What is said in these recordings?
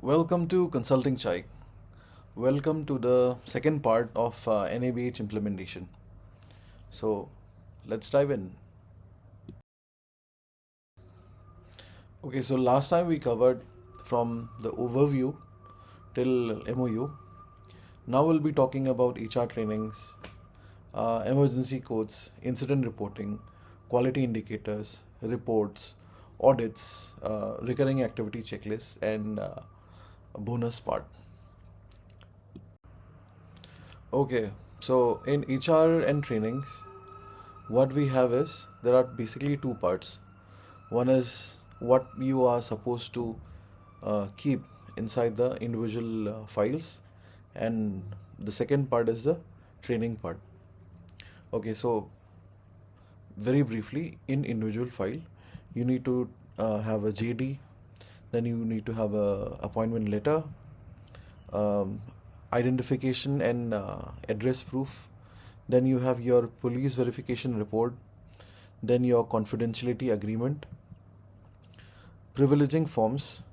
Welcome to Consulting Chai. Welcome to the second part of NABH implementation. So let's dive in. Okay, so last time we covered from the overview till MOU. Now we'll be talking about HR trainings, emergency codes, incident reporting, quality indicators, reports, audits, recurring activity checklists, and a bonus part. Okay, so in HR and trainings, what we have is there are basically two parts. One is what you are supposed to keep inside the individual files, and the second part is the training part. Okay, so very briefly, in individual file, you need to have a JD, then you need to have a appointment letter, um, identification and address proof. Then you have your police verification report, then your confidentiality agreement, privileging forms,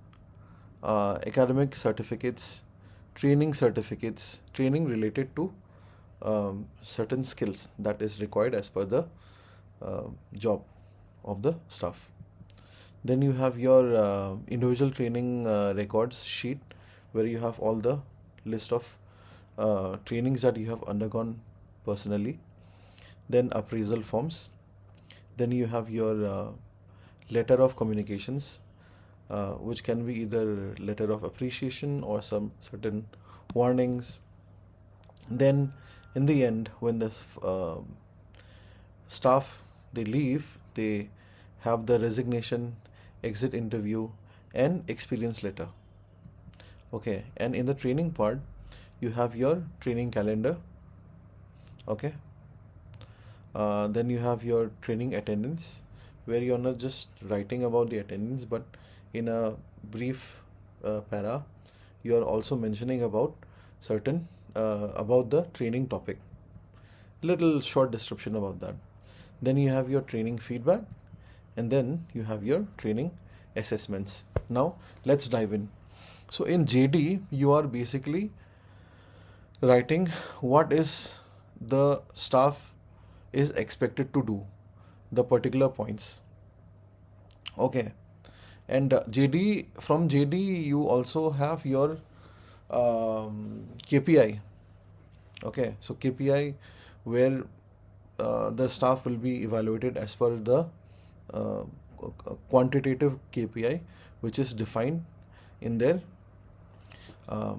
academic certificates, training related to certain skills that is required as per the job of the staff. Then you have your individual training records sheet where you have all the list of trainings that you have undergone personally. Then appraisal forms. Then you have your letter of communications, which can be either letter of appreciation or some certain warnings. Then in the end, when the staff they leave, they have the resignation, exit interview, and experience letter. Okay, and in the training part, you have your training calendar. Okay, then you have your training attendance, where you're not just writing about the attendance, but in a brief para, you're also mentioning about certain about the training topic. Little short description about that. Then you have your training feedback, and then you have your training assessments. Now let's dive in. So in JD, you are basically writing what is the staff is expected to do, the particular points. Okay, and from JD you also have your KPI. Okay, so KPI where the staff will be evaluated as per the uh, quantitative KPI which is defined in their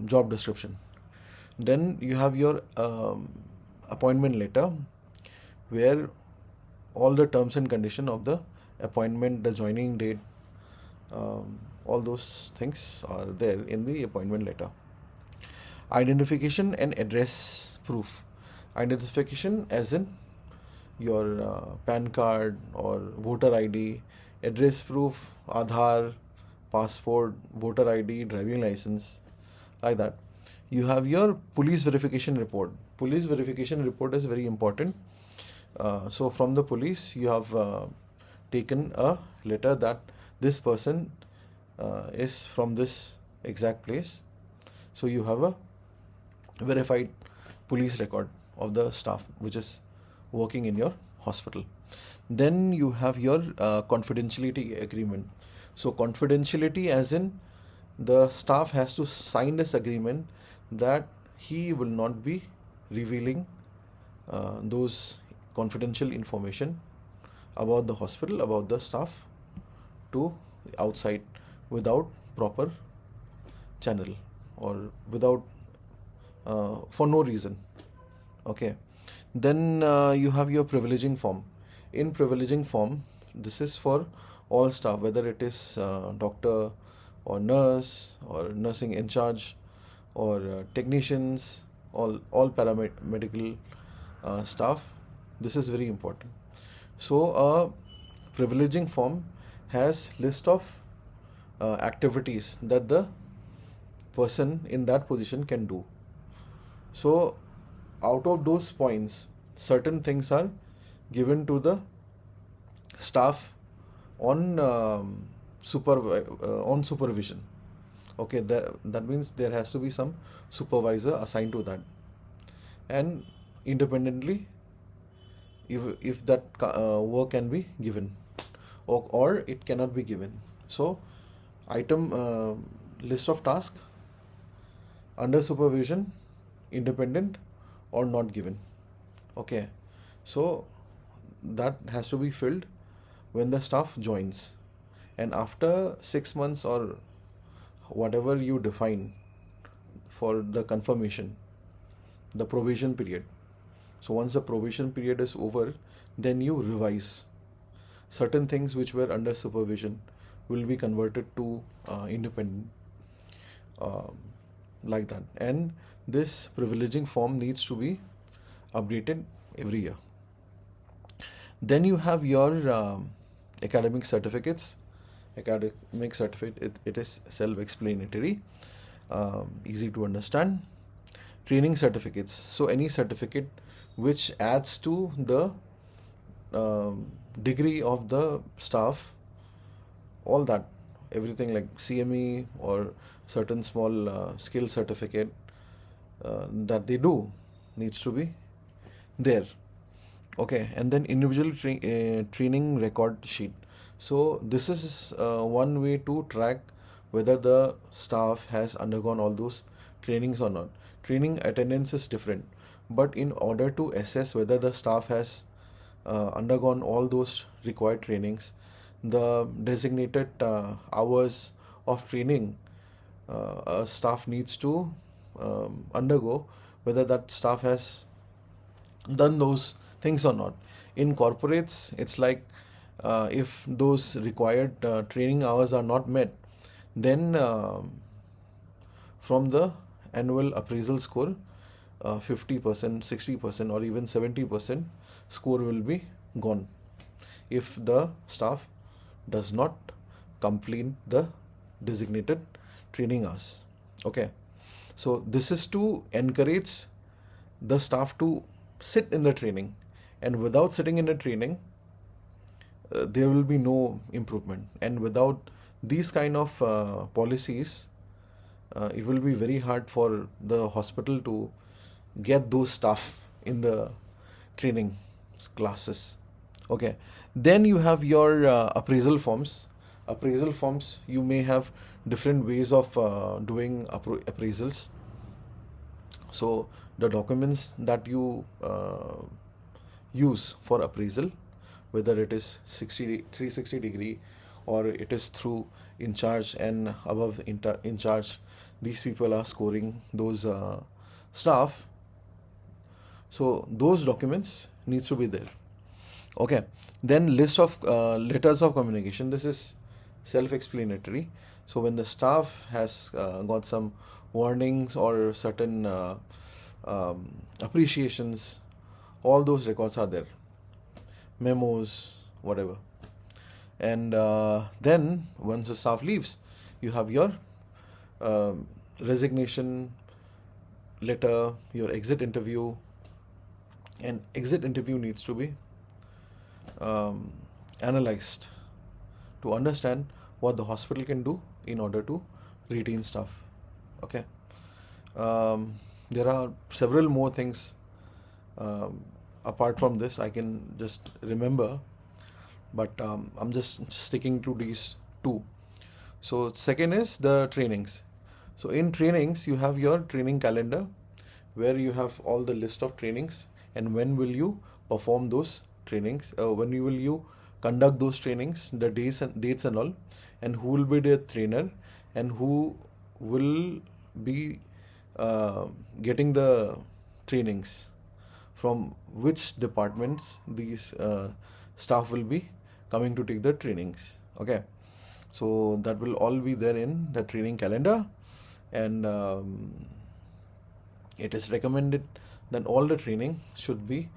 job description. Then you have your appointment letter where all the terms and condition of the appointment, the joining date, all those things are there in the appointment letter. Identification and address proof. Identification as in your PAN card or voter ID, address proof, Aadhaar, passport, voter ID, driving license, like that. You have your police verification report. Police verification report is very important. So from the police, you have taken a letter that this person is from this exact place. So you have a verified police record of the staff which is working in your hospital. Then you have your confidentiality agreement. So confidentiality as in the staff has to sign this agreement that he will not be revealing those confidential information about the hospital, about the staff to outside without proper channel or without for no reason. Okay, then you have your privileging form. In privileging form, this is for all staff, whether it is doctor or nurse or nursing in charge or technicians, all paramedical staff. This is very important. So a privileging form has list of activities that the person in that position can do. So out of those points, certain things are given to the staff on supervision. Okay, that means there has to be some supervisor assigned to that, and independently, if that work can be given, or it cannot be given. So item list of tasks under supervision, independent, or not given. Okay, so that has to be filled when the staff joins, and after 6 months or whatever you define for the confirmation, the probation period. So once the probation period is over, then you revise. Certain things which were under supervision will be converted to independent, um, like that. And this privileging form needs to be updated every year. Then you have your academic certificates. Academic certificate, it is self-explanatory, easy to understand. Training certificates. So any certificate which adds to the degree of the staff, all that, everything like CME or certain small skill certificate that they do needs to be there. Okay, and then individual training record sheet. So this is one way to track whether the staff has undergone all those trainings or not. Training attendance is different, but in order to assess whether the staff has undergone all those required trainings, the designated hours of training a staff needs to undergo, whether that staff has done those things or not. In corporates, it's like if those required training hours are not met, then from the annual appraisal score, 50%, 60%, or even 70% score will be gone if the staff does not complete the designated training hours. Okay, so this is to encourage the staff to sit in the training, and without sitting in the training, there will be no improvement. And without these kind of policies, it will be very hard for the hospital to get those staff in the training classes. Okay, then you have your appraisal forms. Appraisal forms, you may have different ways of doing appraisals. So the documents that you use for appraisal, whether it is 360 degree or it is through in charge and above in charge, these people are scoring those staff. So those documents needs to be there. Okay, then list of letters of communication. This is self-explanatory. So when the staff has got some warnings or certain appreciations, all those records are there. Memos, whatever. And then once the staff leaves, you have your resignation letter, your exit interview, and exit interview needs to be analyzed to understand what the hospital can do in order to retain staff. Okay, there are several more things apart from this I can just remember, but I'm just sticking to these two. So second is the trainings. So in trainings, you have your training calendar where you have all the list of trainings and when will you perform those trainings, when will you conduct those trainings, the dates and all, and who will be the trainer and who will be getting the trainings, from which departments these staff will be coming to take the trainings. Okay, so that will all be there in the training calendar, and it is recommended that all the training should be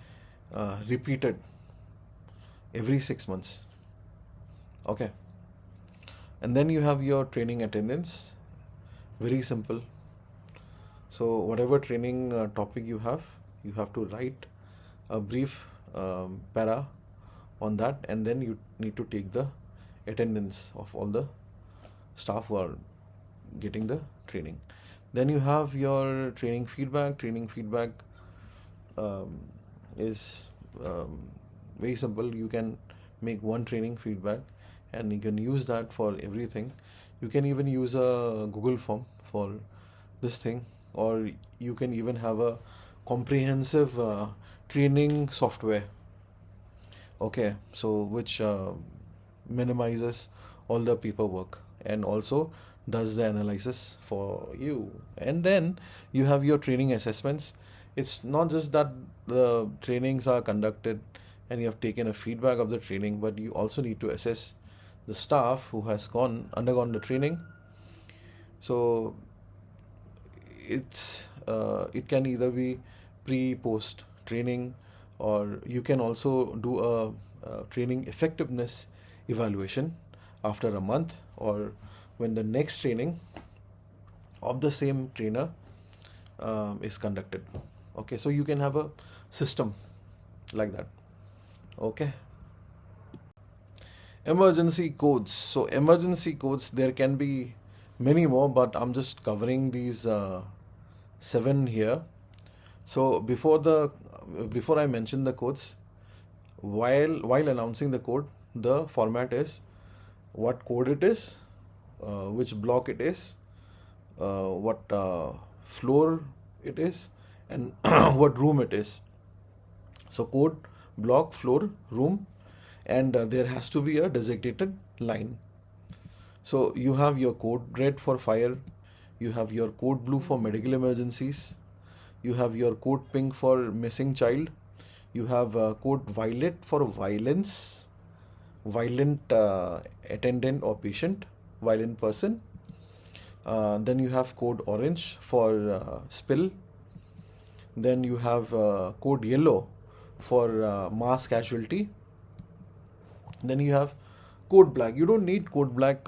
repeated every 6 months. Okay, and then you have your training attendance. Very simple. So whatever training topic you have to write a brief para on that, and then you need to take the attendance of all the staff who are getting the training. Then you have your training feedback. Training feedback um, is very simple. You can make one training feedback and you can use that for everything. You can even use a Google form for this thing, or you can even have a comprehensive training software. Okay, so which minimizes all the paperwork and also does the analysis for you. And then you have your training assessments. It's not just that the trainings are conducted and you have taken a feedback of the training, but you also need to assess the staff who has undergone the training. So it can either be pre-post training, or you can also do a training effectiveness evaluation after a month, or when the next training of the same trainer is conducted. Okay, so you can have a system like that. Okay. Emergency codes. So emergency codes, there can be many more, but I'm just covering these 7 here. So before I mention the codes, while announcing the code, the format is what code it is, which block it is, what floor it is, and what room it is. So code, block, floor, room, and there has to be a designated line. So you have your code red for fire, you have your code blue for medical emergencies, you have your code pink for missing child, you have code violet for violence, violent attendant or patient, violent person. Then you have code orange for spill. Then you have code yellow for mass casualty. Then you have code black. You don't need code black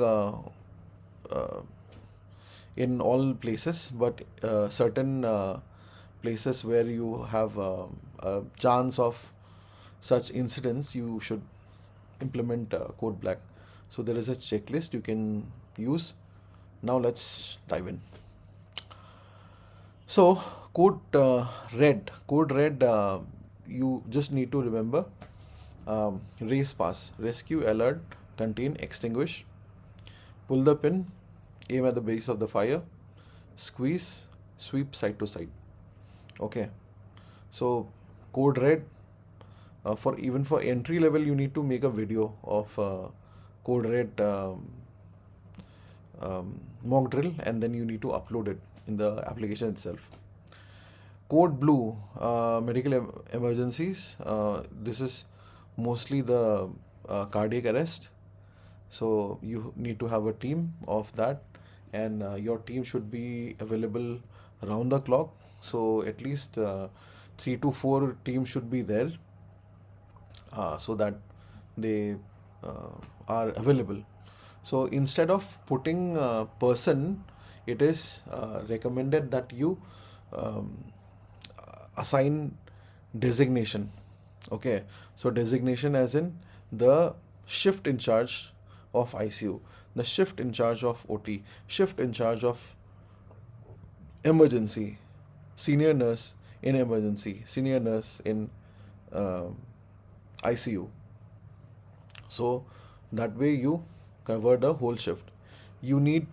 in all places, but certain places where you have a chance of such incidents, you should implement code black. So there is a checklist you can use. Now let's dive in. So code red, you just need to remember race pass, rescue, alert, contain, extinguish, pull the pin, aim at the base of the fire, squeeze, sweep side to side. Okay, so code red, for entry level, you need to make a video of code red mock drill, and then you need to upload it in the application itself. Code blue, medical emergencies. This is mostly the cardiac arrest. So you need to have a team of that, and your team should be available around the clock. So at least 3 to 4 teams should be there, so that they are available. So instead of putting person, it is recommended that you assign designation. Okay, so designation as in the shift in charge of ICU, the shift in charge of OT, shift in charge of emergency, senior nurse in emergency, senior nurse in ICU. So that way you cover the whole shift. You need,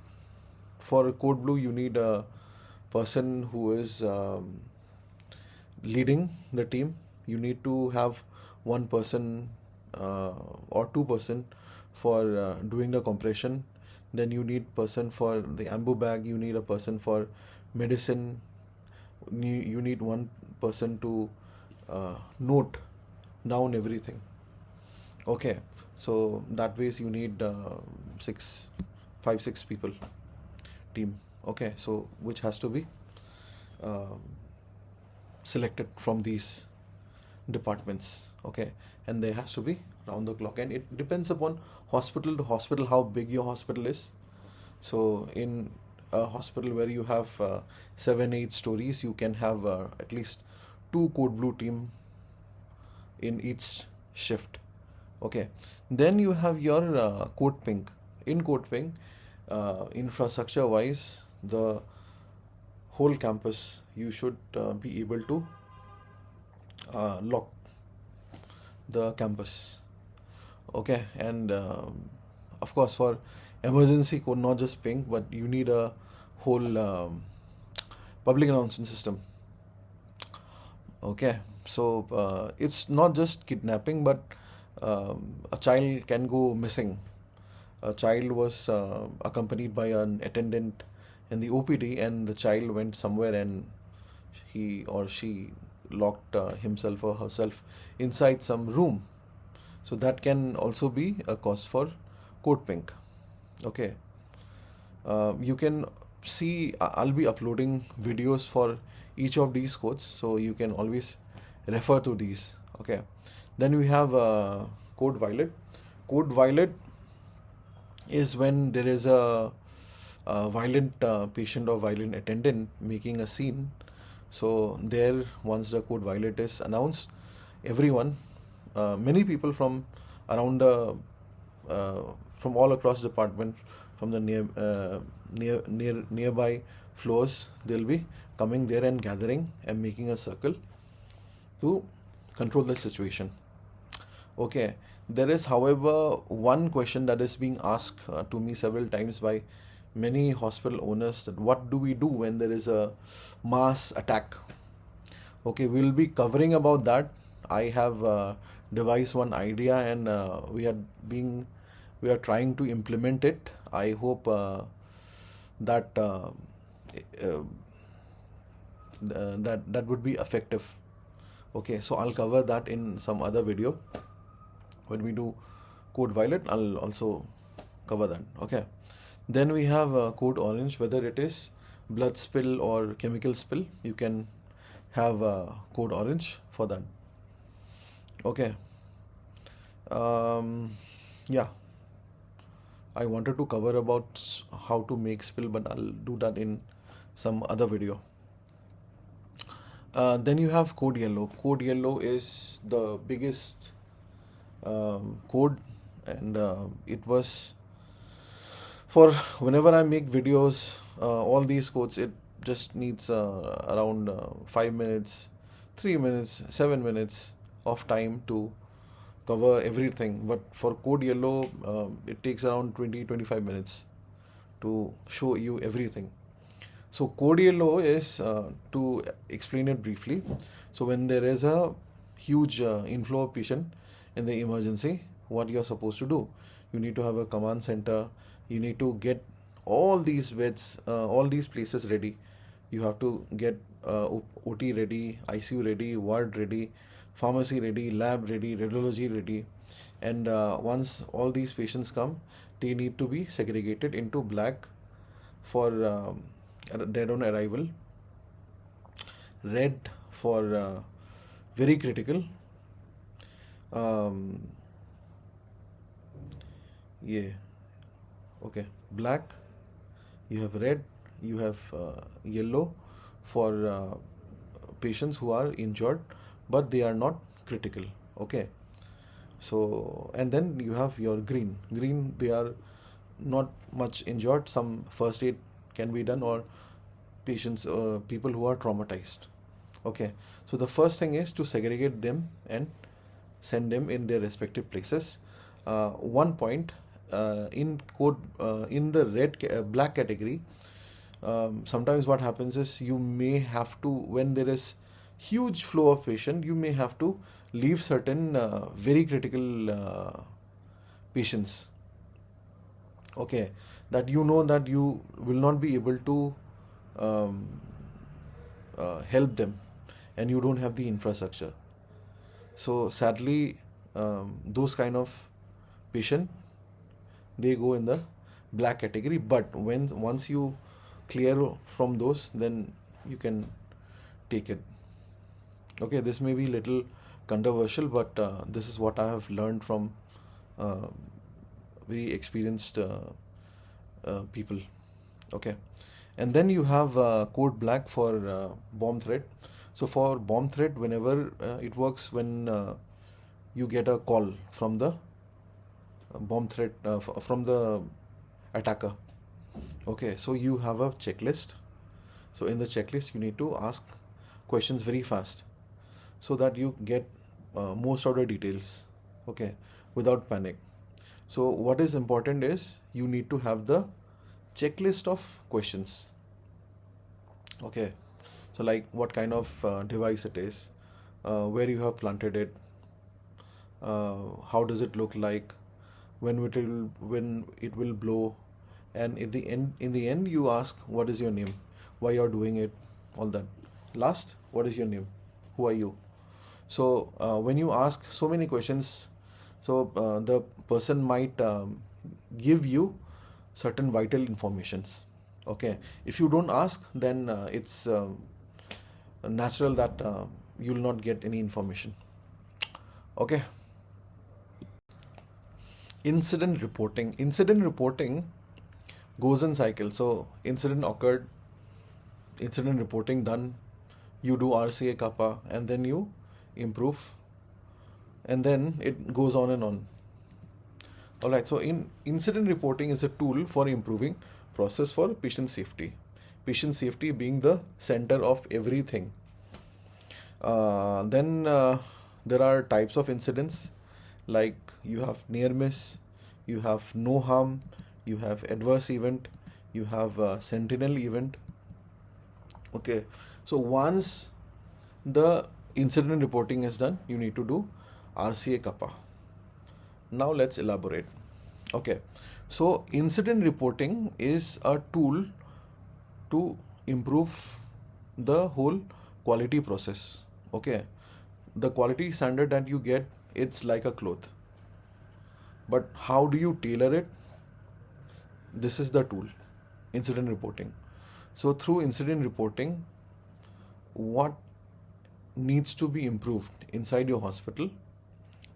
for code blue, you need a person who is leading the team. You need to have one person or 2 person for doing the compression. Then you need person for the ambu bag. You need a person for medicine. You need one person to note down everything. Okay, so that ways you need 5-6 people team. Okay, so which has to be selected from these departments. Okay, and there has to be round the clock, and it depends upon hospital to hospital how big your hospital is. So in a hospital where you have 7-8 stories, you can have at least 2 code blue team in each shift. Okay, then you have your code pink. In code pink, infrastructure wise, the whole campus, you should be able to lock the campus. Okay, and of course, for emergency code, not just ping, but you need a whole public announcement system. Okay, so it's not just kidnapping, but a child can go missing. A child was accompanied by an attendant in the OPD, and the child went somewhere and he or she locked himself or herself inside some room. So that can also be a cause for code pink. Okay, you can see, I'll be uploading videos for each of these codes, so you can always refer to these. Okay, then we have code violet. Code violet is when there is a violent patient or violent attendant making a scene. So there, once the code violet is announced, everyone, many people from around the from all across the department, from the nearby floors, they'll be coming there and gathering and making a circle to control the situation. Okay, there is, however, one question that is being asked to me several times by many hospital owners, that what do we do when there is a mass attack? Okay, we'll be covering about that. I have devised one idea, and we are trying to implement it. I hope that that would be effective. Okay, so I'll cover that in some other video. When we do code violet, I'll also cover that. Okay, then we have code orange. Whether it is blood spill or chemical spill, you can have code orange for that. Okay, yeah, I wanted to cover about how to make spill, but I'll do that in some other video. Then you have code yellow. Code yellow is the biggest code, and it was for whenever I make videos, all these codes, it just needs around 5 minutes, 3 minutes, 7 minutes of time to cover everything. But for code yellow, it takes around 20-25 minutes to show you everything. So code yellow is, to explain it briefly, so when there is a huge inflow of patient in the emergency, what you're supposed to do, you need to have a command center. You need to get all these beds, all these places ready. You have to get OT ready, ICU ready, ward ready, pharmacy ready, lab ready, radiology ready. And once all these patients come, they need to be segregated into black for dead on arrival, red for very critical, yeah, okay, black, you have red, you have yellow for patients who are injured but they are not critical. Okay, so, and then you have your green. They are not much injured, some first aid can be done, or patients, people who are traumatized. Okay, so the first thing is to segregate them and send them in their respective places. One point, in code, in the black category, sometimes what happens is you may have to, when there is huge flow of patient, you may have to leave certain very critical patients. Okay, that you know that you will not be able to help them, and you don't have the infrastructure. So sadly, those kind of patient, they go in the black category. But once you clear from those, then you can take it. Okay, this may be little controversial, but this is what I have learned from very experienced people. Okay, and then you have code black for bomb threat. So for bomb threat, whenever it works when you get a call from the bomb threat, from the attacker. Okay, so you have a checklist. So in the checklist, you need to ask questions very fast so that you get most of the details, okay, without panic. So what is important is you need to have the checklist of questions. Okay, so like what kind of device it is, where you have planted it, how does it look like, when it will blow, and in the end you ask what is your name, why you're doing it, all that. Last, what is your name, who are you? So when you ask so many questions, so the person might give you certain vital informations. Okay, if you don't ask, then it's natural that you'll not get any information. Okay. Incident reporting goes in cycle. So incident occurred, incident reporting done, you do RCA kappa, and then you improve, and then it goes on and on. All right, so in incident reporting is a tool for improving process for patient safety. Patient safety being the center of everything. Then there are types of incidents, like you have near miss, you have no harm, you have adverse event, you have sentinel event. Okay, so once the incident reporting is done, you need to do RCA kappa. Now let's elaborate. Okay, so incident reporting is a tool to improve the whole quality process. Okay, the quality standard that you get, it's like a cloth. But how do you tailor it? This is the tool, incident reporting. So through incident reporting, what needs to be improved inside your hospital,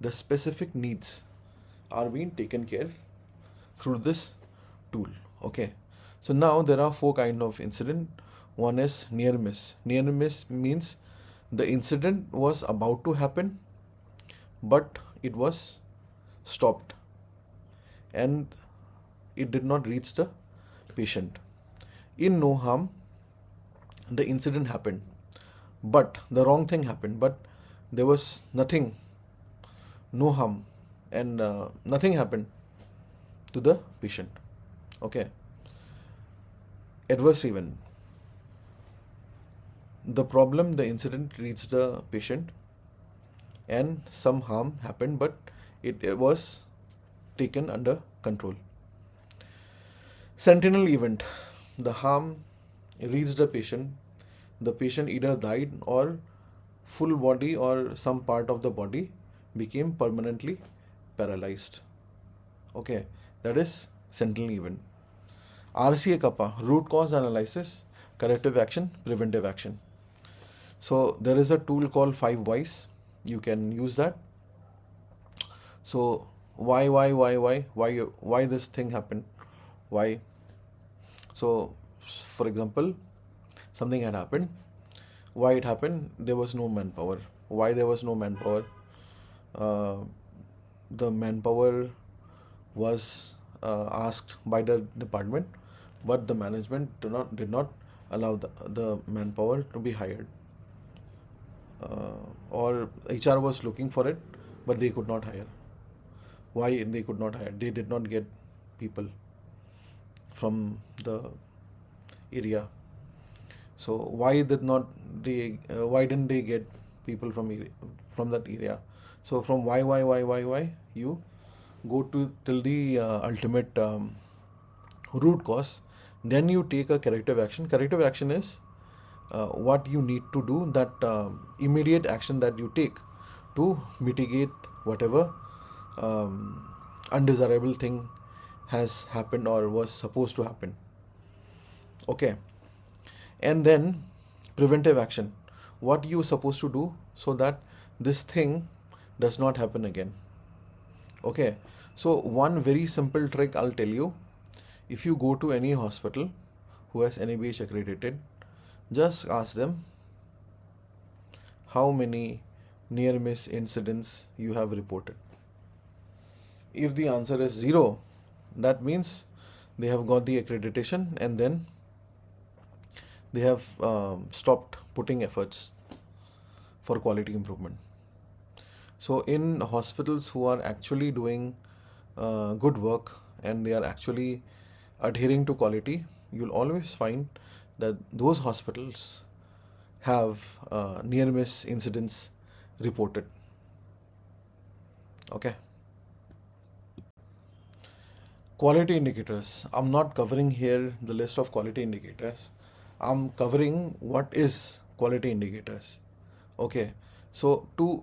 the specific needs are being taken care through this tool. Okay, so now there are four kind of incident. One is near miss. Near miss means the incident was about to happen, but it was stopped and it did not reach the patient. In no harm, the incident happened, but the wrong thing happened, but there was nothing, no harm, and nothing happened to the patient. Okay. Adverse event. The problem, the incident reached the patient and some harm happened, but it was taken under control. Sentinel event. The harm reached the patient either died or full body or some part of the body became permanently paralyzed. Okay, that is sentinel event. RCA kappa, root cause analysis, corrective action, preventive action. So there is a tool called 5 whys. You can use that. So why this thing happened? Why? So for example, something had happened. Why it happened? There was no manpower. Why there was no manpower? The manpower was asked by the department, but the management did not allow the manpower to be hired. Or HR was looking for it, but they could not hire. Why they could not hire? They did not get people from the area. So why didn't they get people from that area? So from why you go to till the ultimate root cause, then you take a corrective action. Corrective action is what you need to do, that immediate action that you take to mitigate whatever undesirable thing has happened or was supposed to happen. Okay, and then preventive action, what you supposed to do so that this thing does not happen again. Okay, so one very simple trick I'll tell you. If you go to any hospital who has NABH accredited, just ask them how many near miss incidents you have reported. If the answer is 0, that means they have got the accreditation, and then they have stopped putting efforts for quality improvement. So in hospitals who are actually doing good work and they are actually adhering to quality, you'll always find that those hospitals have near miss incidents reported. Okay. Quality indicators. I'm not covering here the list of quality indicators. I'm covering what is quality indicators. Okay. So to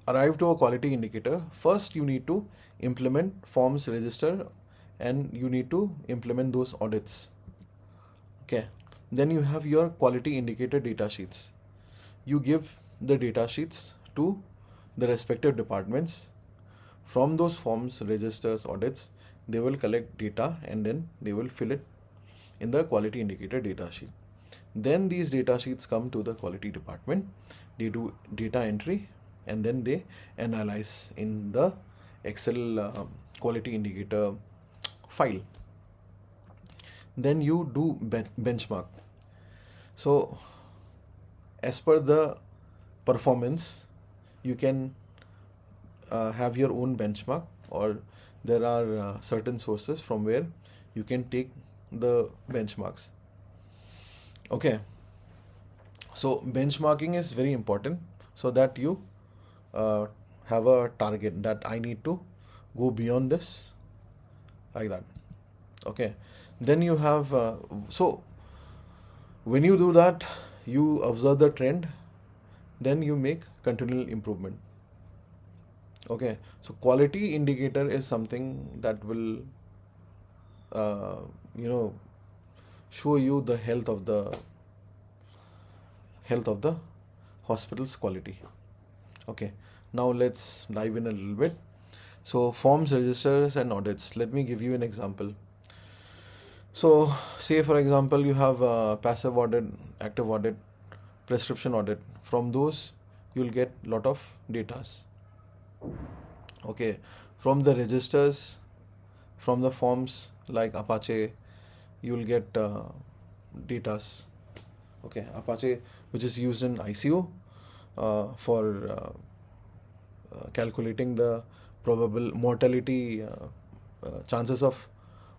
arrive to a quality indicator, first you need to implement forms register and you need to implement those audits. Okay. Then you have your quality indicator data sheets. You give the data sheets to the respective departments. From those forms, registers, audits, they will collect data and then they will fill it in the quality indicator data sheet. Then these data sheets come to the quality department. They do data entry and then they analyze in the Excel quality indicator file. Then you do benchmark. So as per the performance, you can have your own benchmark, or there are certain sources from where you can take the benchmarks. Okay. So benchmarking is very important so that you have a target that I need to go beyond this, like that. Okay. Then you have so when you do that, you observe the trend, then you make continual improvement. Okay, so quality indicator is something that will uh, you know show you the health of the hospital's quality. Okay, now let's dive in a little bit. So forms, registers and audits. Let me give you an example. So say for example you have passive audit, active audit, prescription audit. From those you'll get lot of datas. Okay, from the registers, from the forms like Apache, you will get datas. Okay, Apache, which is used in ICU for calculating the probable mortality, chances of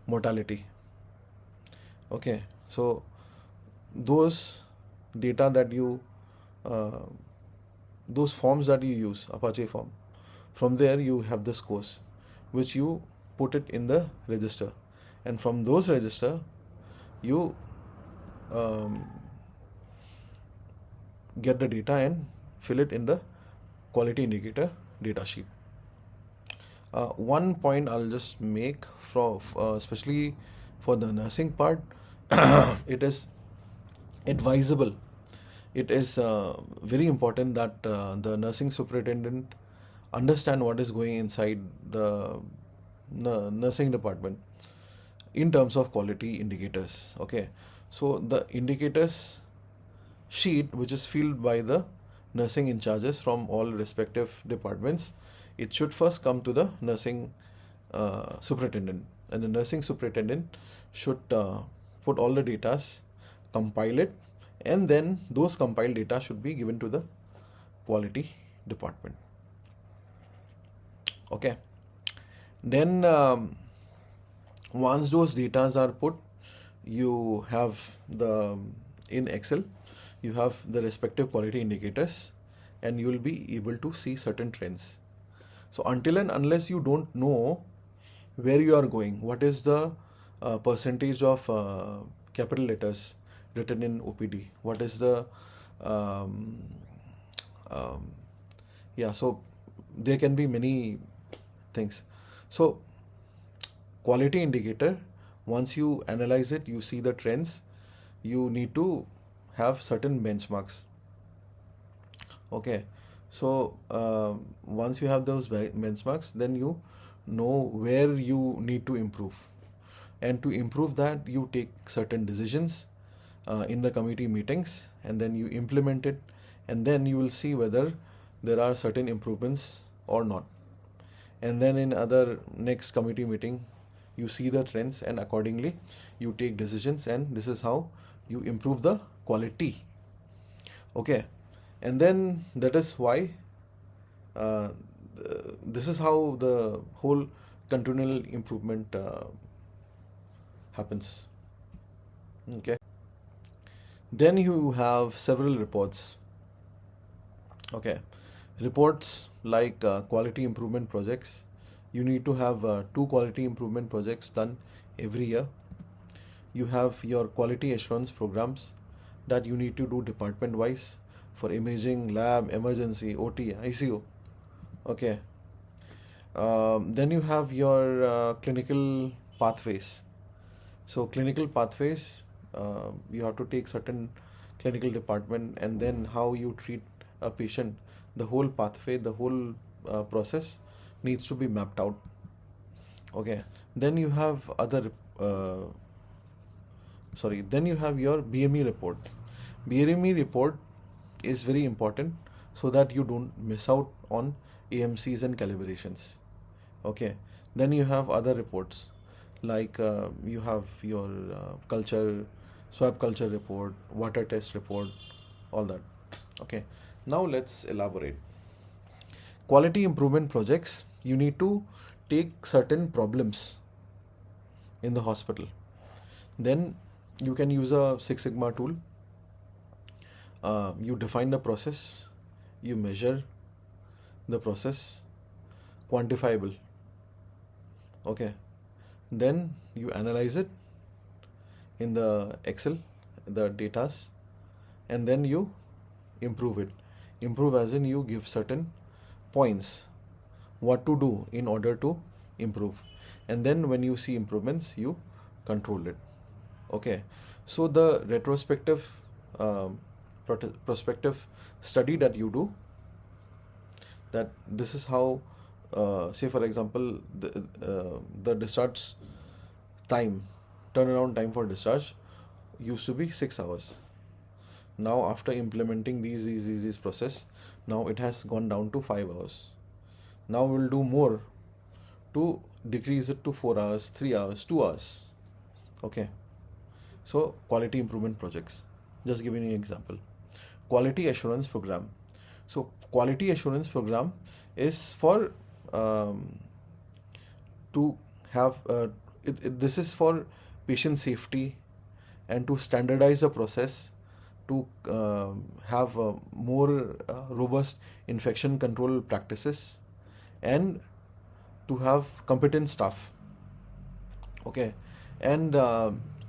mortality. Okay, so those data that you, those forms that you use, Apache form, from there you have the scores, which you put it in the register, and from those register you get the data and fill it in the quality indicator data sheet. One point I'll just make from especially for the nursing part, it is advisable. It is very important that the nursing superintendent understand what is going inside the nursing department in terms of quality indicators. Okay, so the indicators sheet, which is filled by the nursing in charges from all respective departments, it should first come to the nursing superintendent, and the nursing superintendent should put all the datas, compile it, and then those compiled data should be given to the quality department. Okay, then once those datas are put, you have the in Excel you have the respective quality indicators and you will be able to see certain trends. So until and unless you don't know where you are going, what is the percentage of capital letters written in OPD, what is the so there can be many things. So quality indicator, once you analyze it, you see the trends, you need to have certain benchmarks. Okay, so once you have those benchmarks, then you know where you need to improve, and to improve that you take certain decisions in the committee meetings, and then you implement it, and then you will see whether there are certain improvements or not, and then in other next committee meeting you see the trends, and accordingly you take decisions, and this is how you improve the quality. Okay, and then that is why uh, this is how the whole continual improvement happens. Okay, then you have several reports. Okay, reports like quality improvement projects. You need to have two quality improvement projects done every year. You have your quality assurance programs that you need to do department wise for imaging, lab, emergency, OT, ICU. Okay. Then you have your clinical pathways. So clinical pathways, you have to take certain clinical department, and then how you treat a patient, the whole pathway, the whole process needs to be mapped out. Okay. Then you have uh, then you have your BME report. BME report is very important so that you don't miss out on AMCs and calibrations. Okay. Then you have other reports like you have your culture, swab culture report, water test report, all that. Okay. Now let's elaborate. Quality improvement projects, you need to take certain problems in the hospital. Then you can use a Six Sigma tool. You define the process, you measure the process, quantifiable. Okay. Then you analyze it in the Excel, the datas, and then you improve it. Improve as in you give certain points what to do in order to improve. And then when you see improvements, you control it. Okay. So the retrospective prospective study that you do, that this is how say for example the discharge time, turnaround time for discharge used to be 6 hours. Now after implementing these process, now it has gone down to 5 hours. Now we'll do more to decrease it to 4 hours, 3 hours, 2 hours. Okay. So quality improvement projects, just giving you an example. Quality assurance program. So quality assurance program is for to have this is for patient safety and to standardize the process, to have more robust infection control practices, and to have competent staff. Okay. And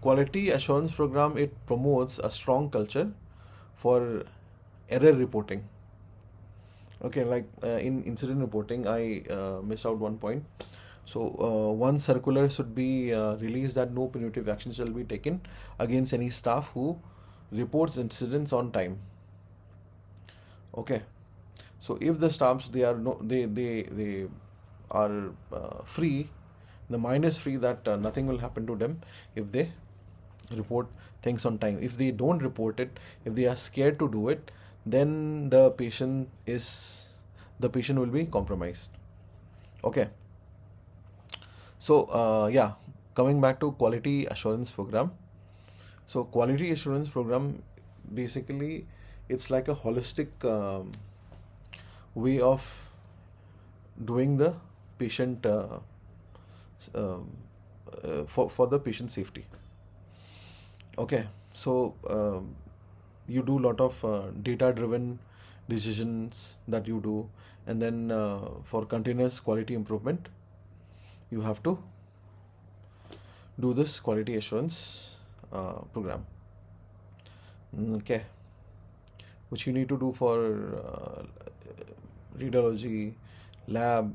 quality assurance program, it promotes a strong culture for error reporting. Okay, like in incident reporting, I missed out one point. So one circular should be released that no punitive action shall be taken against any staff who reports incidents on time. Okay. So if the staffs, they are no they are free, the mind is free that nothing will happen to them if they report things on time. If they don't report it, if they are scared to do it, then the patient will be compromised. Okay. So yeah, coming back to quality assurance program. So quality assurance program, basically it's like a holistic way of doing the patient for the patient safety. Okay. So you do a lot of data driven decisions that you do, and then for continuous quality improvement, you have to do this quality assurance program. Okay. Which you need to do for radiology, lab,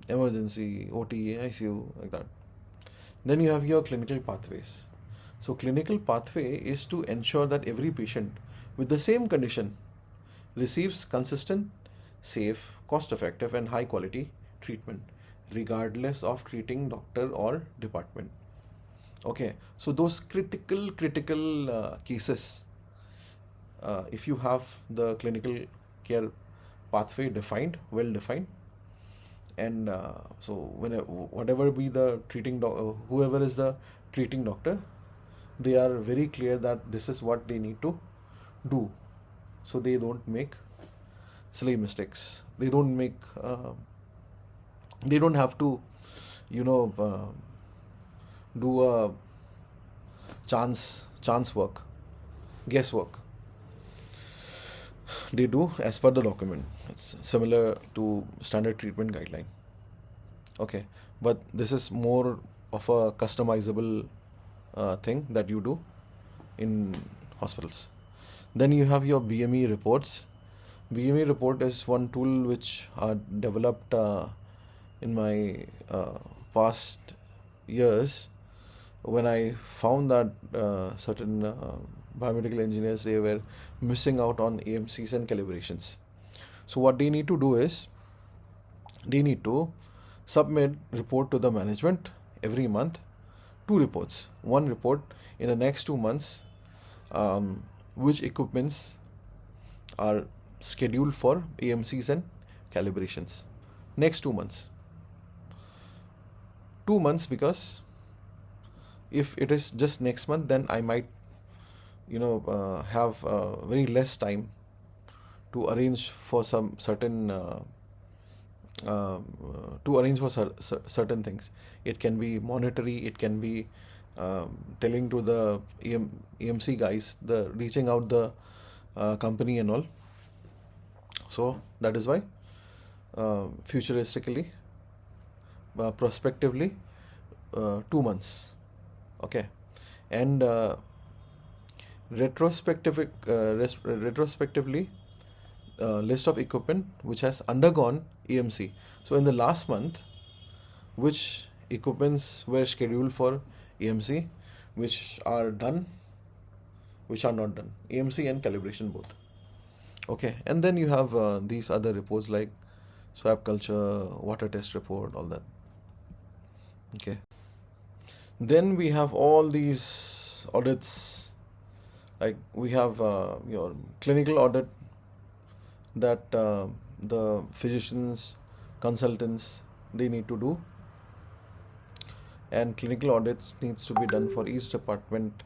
emergency, OT, ICU, like that. Then you have your clinical pathways. So clinical pathway is to ensure that every patient with the same condition receives consistent, safe, cost-effective, and high-quality treatment, regardless of treating doctor or department. Okay, so those critical cases, if you have the clinical care pathway defined, well defined, and so whatever be the whoever is the treating doctor, they are very clear that this is what they need to do, so they don't make silly mistakes. They don't have to, you know, do a chance work, guesswork. They do as per the document. It's similar to standard treatment guideline. Okay, but this is more of a customizable thing that you do in hospitals. Then you have your BME reports. BME report is one tool which are developed in my past years, when I found that certain biomedical engineers, they were missing out on AMCs and calibrations. So what they need to do is they need to submit report to the management every month, 2 reports. One report in the next 2 months, which equipments are scheduled for AMCs and calibrations. Next 2 months. 2 months, because if it is just next month, then I might, have very less time to arrange for some certain certain things. It can be monetary, it can be telling to the AMC guys, the reaching out the company and all. So that is why futuristically, prospectively, 2 months. Okay, and retrospectively, list of equipment which has undergone AMC. So in the last month, which equipments were scheduled for AMC, which are done, which are not done, AMC and calibration both. Okay, and then you have these other reports like swab culture, water test report, all that. Okay, then we have all these audits, like we have your clinical audit that the physicians, consultants, they need to do, and clinical audits needs to be done for each department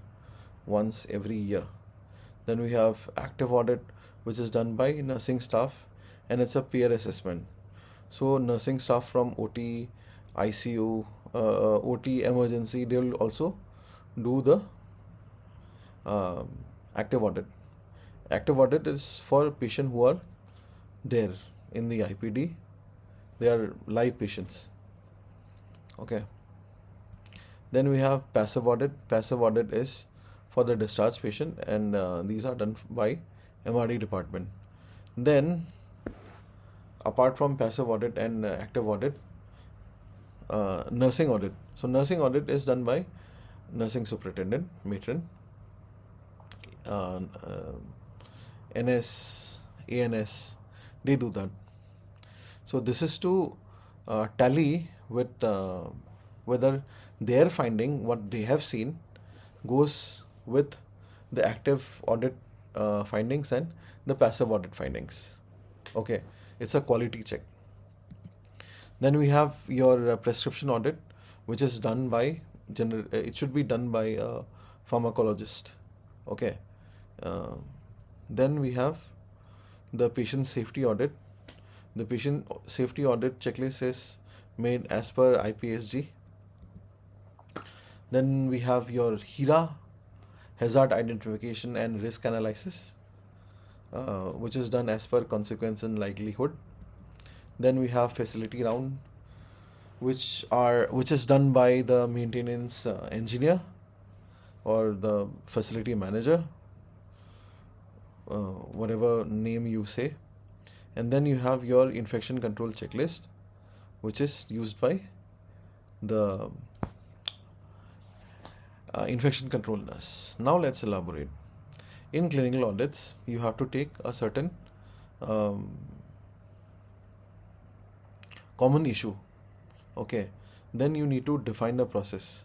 once every year. Then we have active audit, which is done by nursing staff, and it's a peer assessment. So nursing staff from OT, ICU, OT emergency, they will also do the active audit. Active audit is for patients who are there in the IPD. They are live patients. Okay. Then we have passive audit. Passive audit is for the discharged patient, and these are done by MRD department. Then, apart from passive audit and active audit, nursing audit. So nursing audit is done by nursing superintendent, matron, NS, ANS. They do that. So this is to tally with whether their finding, what they have seen, goes with the active audit findings and the passive audit findings. Okay, it's a quality check. Then we have your prescription audit, which is done by it should be done by a pharmacologist. Okay. Then we have the patient safety audit. The patient safety audit checklist is made as per IPSG. Then we have your HERA, hazard identification and risk analysis, which is done as per consequence and likelihood. Then we have facility round, which is done by the maintenance engineer or the facility manager, whatever name you say. And then you have your infection control checklist, which is used by the infection control nurse. Now let's elaborate. In clinical audits, you have to take a certain common issue. Okay, then you need to define the process.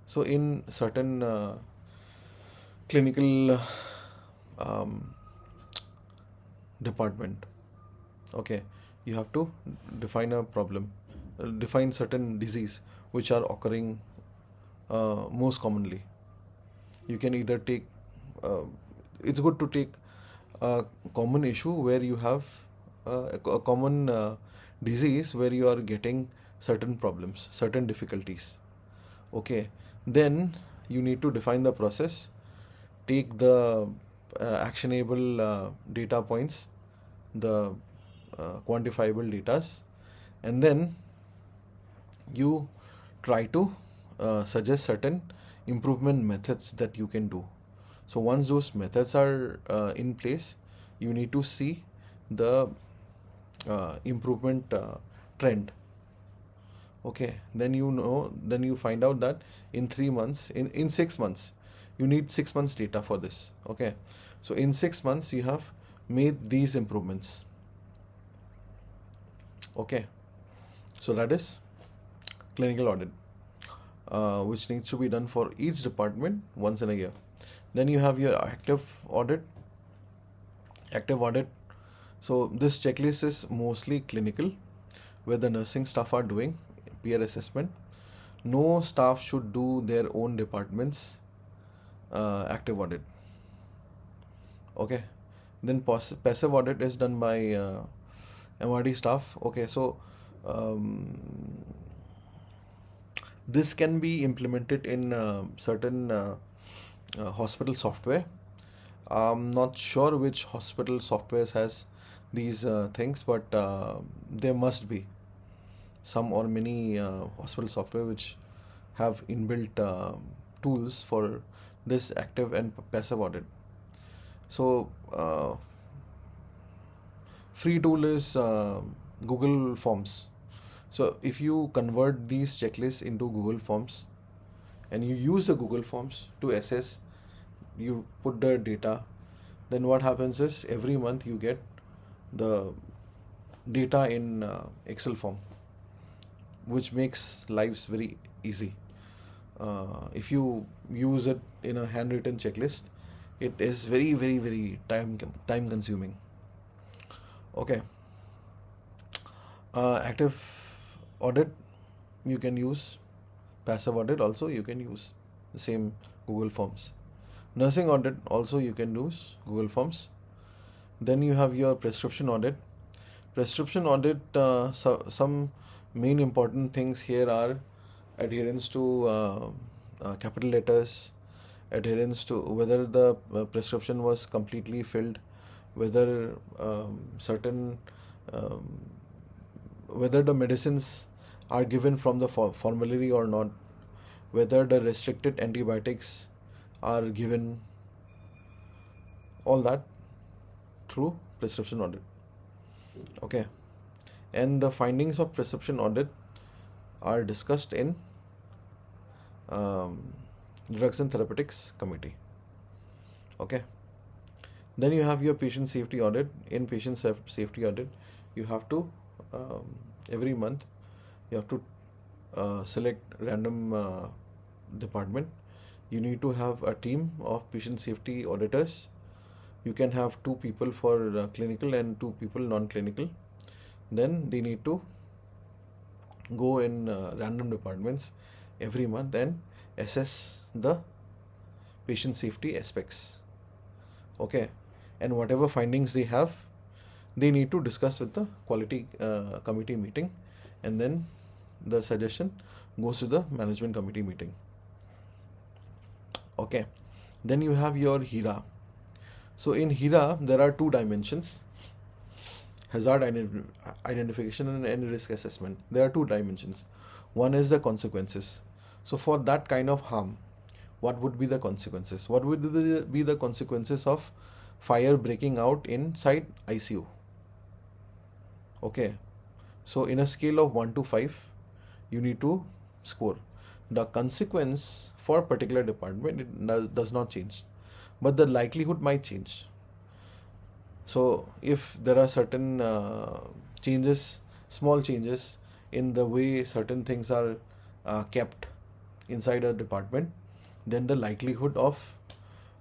So in certain clinical department, okay, you have to define a problem, define certain disease which are occurring most commonly. You can either take, it's good to take a common issue where you have a common disease where you are getting certain problems, certain difficulties. Okay, then you need to define the process, take the actionable data points, the quantifiable datas, and then you try to suggest certain improvement methods that you can do. So once those methods are in place, you need to see the improvement trend. Okay, then then you find out that in 3 months, in 6 months, you need 6 months data for this. Okay, so in 6 months you have made these improvements. Okay, so that is clinical audit, which needs to be done for each department once in a year. Then you have your active audit. So this checklist is mostly clinical, where the nursing staff are doing peer assessment. No staff should do their own department's active audit. Okay, then passive audit is done by MRD staff. Okay, so this can be implemented in certain hospital software. I'm not sure which hospital softwares has these things, but there must be some or many hospital software which have inbuilt tools for this active and passive audit. So free tool is Google Forms. So if you convert these checklists into Google Forms and you use the Google Forms to assess, you put the data, then what happens is every month you get the data in Excel form, which makes lives very easy. If you use it in a handwritten checklist, it is very, very, very time consuming. Okay. Active audit you can use, passive audit also you can use the same Google Forms. Nursing audit also you can use Google Forms. Then you have your prescription audit. Prescription audit, some main important things here are adherence to capital letters, adherence to whether the prescription was completely filled, whether certain whether the medicines are given from the formulary or not, whether the restricted antibiotics are given, all that through prescription audit. Okay, and the findings of prescription audit are discussed in Drugs and Therapeutics Committee. Okay, then you have your patient safety audit. In patient safety audit, you have to every month you have to select random department. You need to have a team of patient safety auditors. You can have 2 people for clinical and 2 people non-clinical. Then they need to go in random departments every month and assess the patient safety aspects. Okay, and whatever findings they have, they need to discuss with the quality committee meeting, and then the suggestion goes to the management committee meeting. Okay, then you have your HERA. So in HERA there are 2 dimensions: hazard identification and risk assessment. There are 2 dimensions. One is the consequences. So for that kind of harm, what would be the consequences? What would be the consequences of fire breaking out inside ICU? Okay, so in a scale of 1 to 5, you need to score. The consequence for a particular department, it does not change, but the likelihood might change. So if there are certain changes, small changes in the way certain things are kept inside a department, then the likelihood of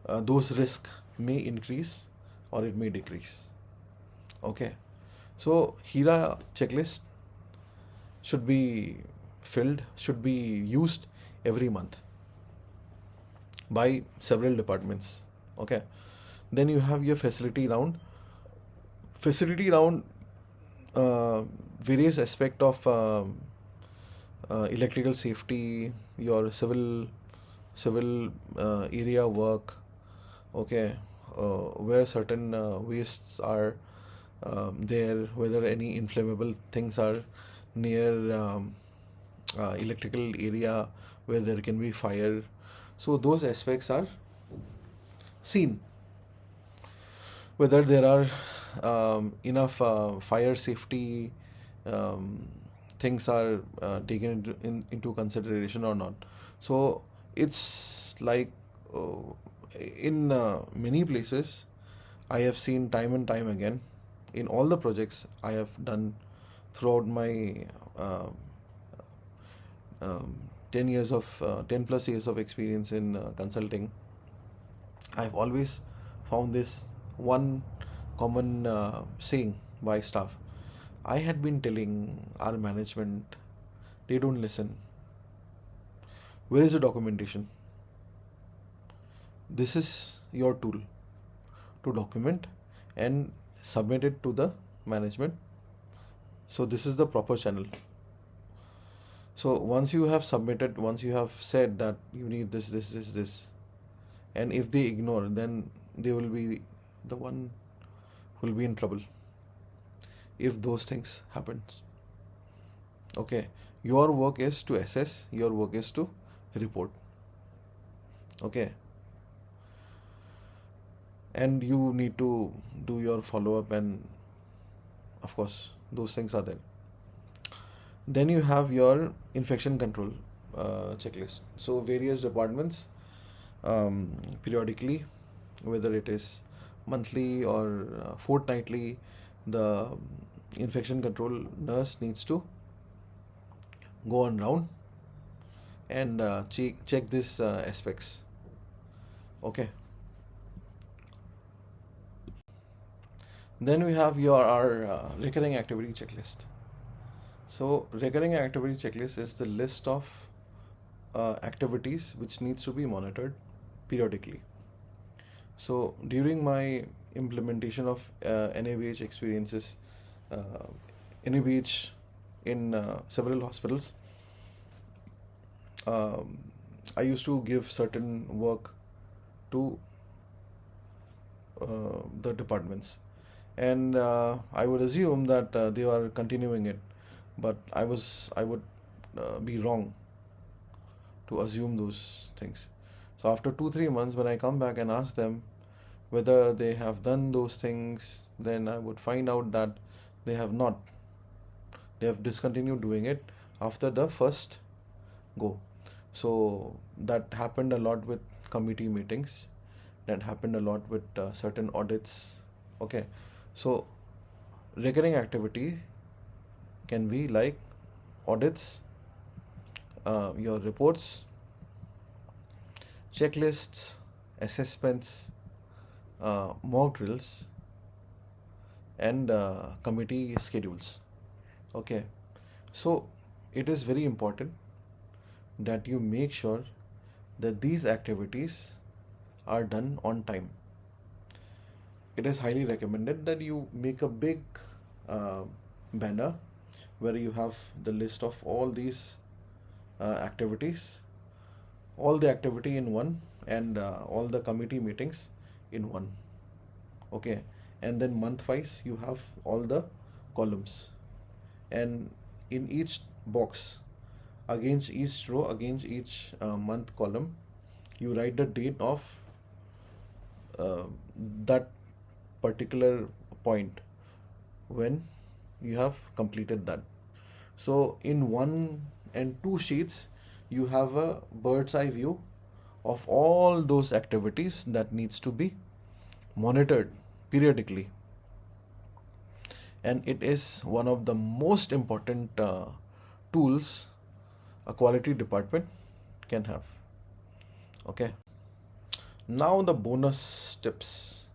those risks may increase or it may decrease. Okay, So HERA checklist should be should be used every month by several departments. Okay. Then you have your facility round. Facility round, uh, various aspect of electrical safety, your civil area work. Okay. Where certain wastes are there, whether any inflammable things are near electrical area where there can be fire. So those aspects are seen. Whether there are enough fire safety um, things are taken into consideration or not. So it's like uh, in many places I have seen time and time again in all the projects I have done throughout my uh, um, 10 years of 10 plus years of experience in consulting. I've always found this one common saying by staff. I had been telling our management, they don't listen. Where is the documentation? This is your tool to document and submit it to the management. So this is the proper channel. So once you have submitted, once you have said that you need this, and if they ignore, then they will be the one who will be in trouble if those things happens. Okay, your work is to assess, your work is to report. Okay, and you need to do your follow up, and of course those things are there. Then you have your infection control checklist. So various departments periodically, whether it is monthly or fortnightly, the infection control nurse needs to go on round and check these aspects. Okay. Then we have your our recurring activity checklist. So recurring activity checklist is the list of activities which needs to be monitored periodically. So during my implementation of NABH experiences, uh, NABH in several hospitals, um, I used to give certain work to the departments, and I would assume that they are continuing it, but I would be wrong to assume those things. So after 2 3 months, when I come back and ask them whether they have done those things, then I would find out that they have not. They have discontinued doing it after the first go. So that happened a lot with committee meetings. That happened a lot with certain audits. Okay, so recurring activity can be like audits, your reports, checklists, assessments, mock drills, and committee schedules. Okay, so it is very important that you make sure that these activities are done on time. It is highly recommended that you make a big uh, banner where you have the list of all these activities, all the activity in one, and all the committee meetings in one. Okay, and then month wise you have all the columns, and in each box, against each row, against each month column, you write the date of uh, that particular point when you have completed that. So in 1 and 2 sheets you have a bird's eye view of all those activities that needs to be monitored periodically, and it is one of the most important tools a quality department can have. Okay, now the bonus tips.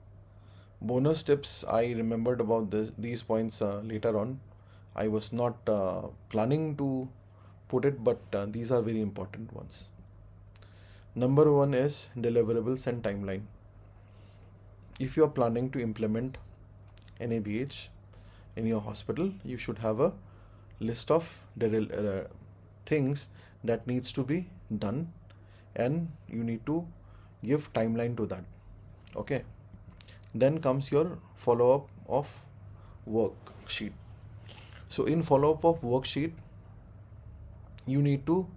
Bonus tips I remembered about these points later on. I was not planning to put it, but these are very important ones. Number one is deliverables and timeline. If you are planning to implement NABH in your hospital, you should have a list of things that needs to be done, and you need to give timeline to that. Okay. Then comes your follow-up of worksheet. So in follow-up of worksheet, you need to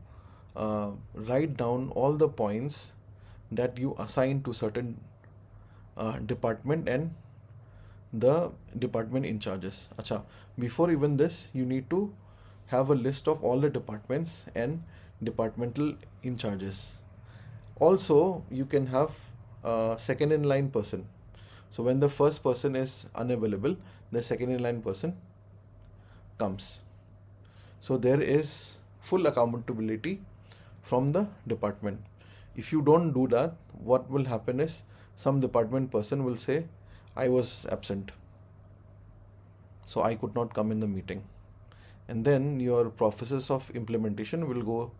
write down all the points that you assign to certain department and the department in charges. Acha, before even this, you need to have a list of all the departments and departmental in charges. Also, you can have a second in line person. So when the first person is unavailable, the second in line person comes. So there is full accountability from the department. If you don't do that, what will happen is some department person will say, I was absent, so I could not come in the meeting. And then your process of implementation will go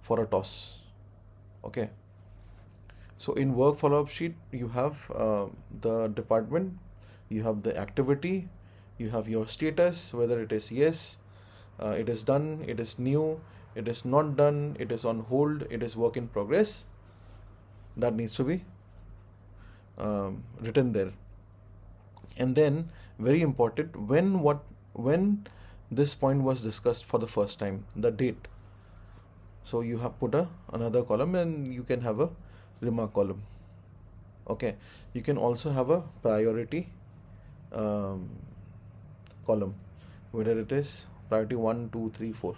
for a toss. Okay. So in work follow-up sheet, you have the department, you have the activity, you have your status, whether it is yes, it is done, it is new, it is not done, it is on hold, it is work in progress. That needs to be written there. And then very important, when this point was discussed for the first time, the date. So you have put another column, and you can have a remark column. Okay, you can also have a priority column, whether it is priority 1, 2, 3, 4.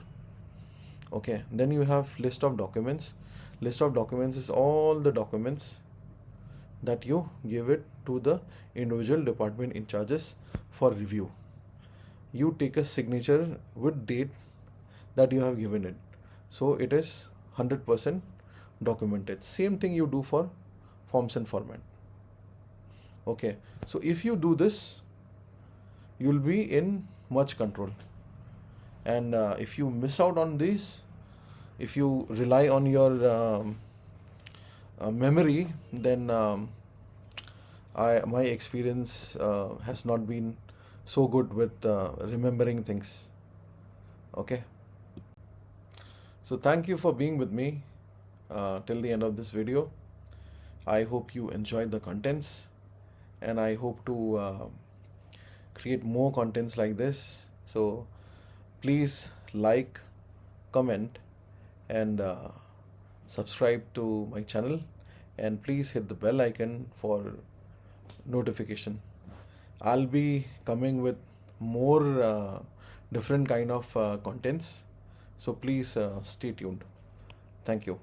Okay, then you have list of documents. List of documents is all the documents that you give it to the individual department in charges for review. You take a signature with date that you have given it, so it is 100% documented. Same thing you do for forms and format. Okay, so if you do this, you'll be in much control. And if you miss out on these, if you rely on your memory, then my experience has not been so good with remembering things. Okay. So thank you for being with me till the end of this video. I hope you enjoyed the contents, and I hope to create more contents like this. So please like, comment, and subscribe to my channel, and please hit the bell icon for notification. I'll be coming with more different kind of contents, so please stay tuned. Thank you.